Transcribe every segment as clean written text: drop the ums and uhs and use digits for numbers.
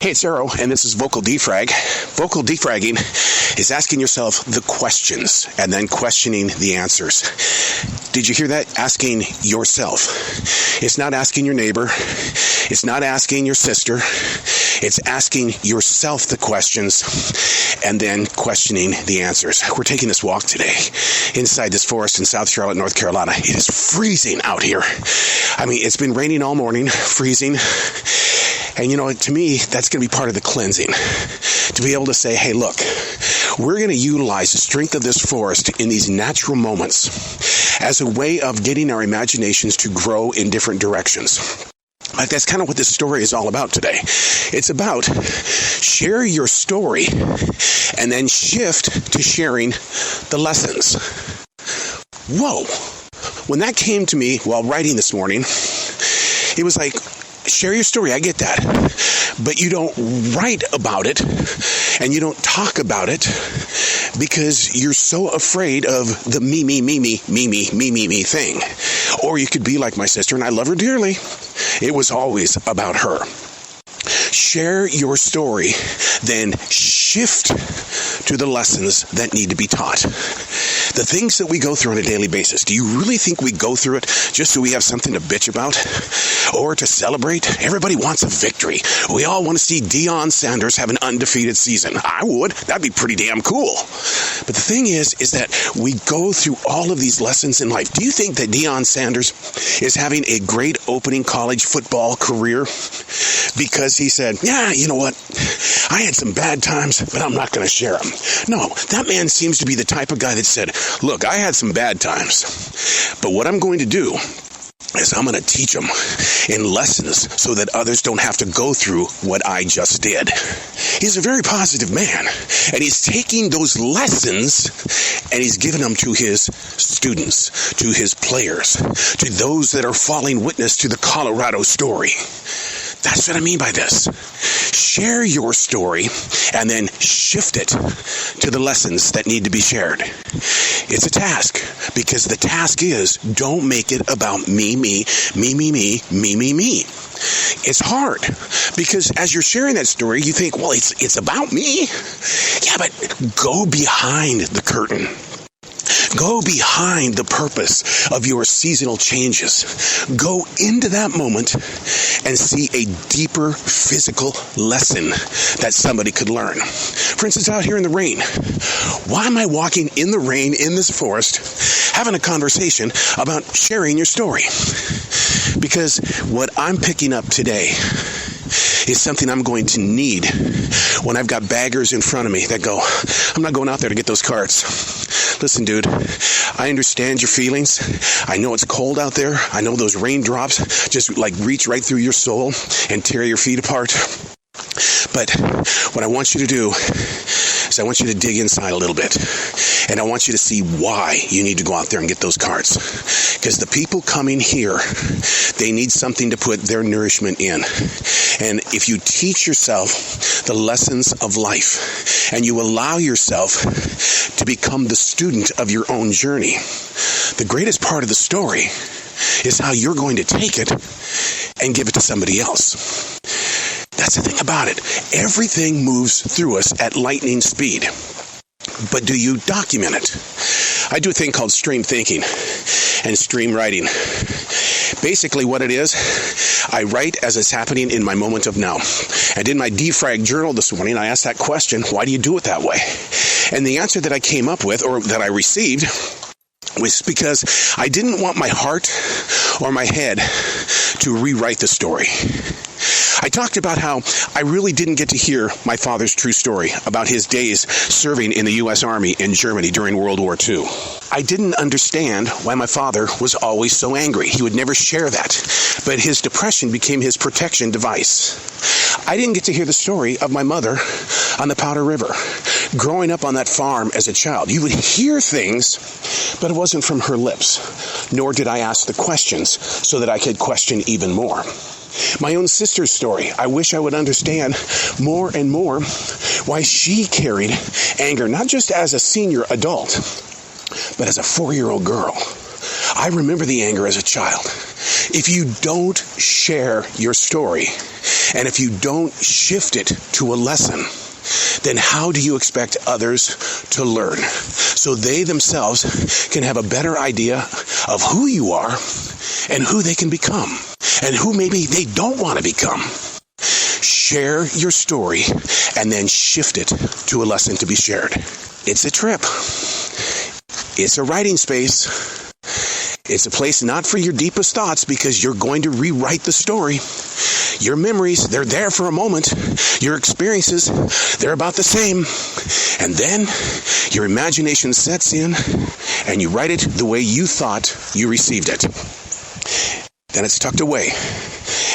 Hey, it's Arrow, and this is Vocal Defrag. Vocal defragging is asking yourself the questions and then questioning the answers. Did you hear that? Asking yourself. It's not asking your neighbor. It's not asking your sister. It's asking yourself the questions and then questioning the answers. We're taking this walk today inside this forest in South Charlotte, North Carolina. It is freezing out here. I mean, it's been raining all morning, freezing. And, to me, that's going to be part of the cleansing. To be able to say, hey, look, we're going to utilize the strength of this forest in these natural moments as a way of getting our imaginations to grow in different directions. Like, that's kind of what this story is all about today. It's about share your story and then shift to sharing the lessons. Whoa. When that came to me while writing this morning, it was like, share your story, I get that. But you don't write about it and you don't talk about it because you're so afraid of the me thing. Or you could be like my sister, and I love her dearly. It was always about her. Share your story, then shift to the lessons that need to be taught. The things that we go through on a daily basis, do you really think we go through it just so we have something to bitch about or to celebrate? Everybody wants a victory. We all want to see Deion Sanders have an undefeated season. I would. That'd be pretty damn cool. But the thing is that we go through all of these lessons in life. Do you think that Deion Sanders is having a great opening college football career because he said, yeah, you know what? I had some bad times, but I'm not going to share them. No, that man seems to be the type of guy that said, look, I had some bad times, but what I'm going to do is I'm going to teach them in lessons so that others don't have to go through what I just did. He's a very positive man, and he's taking those lessons and he's giving them to his students, to his players, to those that are falling witness to the Colorado story. That's what I mean by this. Share your story and then shift it to the lessons that need to be shared. It's a task, because the task is don't make it about me. It's hard because as you're sharing that story, you think, well, it's about me. Yeah, but go behind the curtain. Go behind the purpose of your seasonal changes. Go into that moment and see a deeper physical lesson that somebody could learn. For instance, out here in the rain, why am I walking in the rain in this forest having a conversation about sharing your story? Because what I'm picking up today is something I'm going to need when I've got baggers in front of me that go, I'm not going out there to get those carts. Listen, dude, I understand your feelings. I know it's cold out there. I know those raindrops just reach right through your soul and tear your feet apart. But what I want you to do is I want you to dig inside a little bit. And I want you to see why you need to go out there and get those carts. Because the people coming here, they need something to put their nourishment in. And if you teach yourself the lessons of life and you allow yourself to become the student of your own journey, the greatest part of the story is how you're going to take it and give it to somebody else. That's the thing about it. Everything moves through us at lightning speed. But do you document it? I do a thing called stream thinking and stream writing. Basically what it is, I write as it's happening in my moment of now. And in my Defrag journal this morning, I asked that question, why do you do it that way? And the answer that I came up with, or that I received, was because I didn't want my heart or my head to rewrite the story. I talked about how I really didn't get to hear my father's true story about his days serving in the U.S. Army in Germany during World War II. I didn't understand why my father was always so angry. He would never share that, but his depression became his protection device. I didn't get to hear the story of my mother on the Powder River, growing up on that farm as a child. You would hear things, but it wasn't from her lips, nor did I ask the questions so that I could question even more. My own sister's story, I wish I would understand more and more why she carried anger, not just as a senior adult, but as a 4-year-old girl. I remember the anger as a child. If you don't share your story And if you don't shift it to a lesson, then how do you expect others to learn so they themselves can have a better idea of who you are and who they can become and who maybe they don't want to become? Share your story and then shift it to a lesson to be shared. It's a trip. It's a writing space. It's a place not for your deepest thoughts because you're going to rewrite the story. Your memories, they're there for a moment. Your experiences, they're about the same. And then your imagination sets in and you write it the way you thought you received it. Then it's tucked away.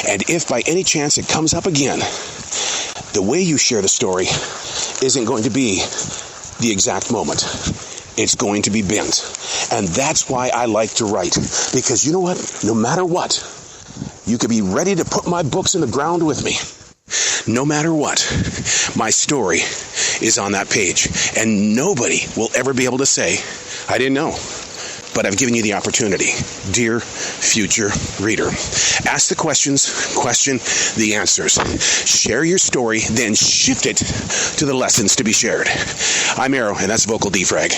And if by any chance it comes up again, the way you share the story isn't going to be the exact moment. It's going to be bent. And that's why I like to write. Because you know what? No matter what, you could be ready to put my books in the ground with me. No matter what, my story is on that page. And nobody will ever be able to say, I didn't know. But I've given you the opportunity. Dear future reader, ask the questions, question the answers. Share your story, then shift it to the lessons to be shared. I'm Arrow, and that's Vocal D Frag.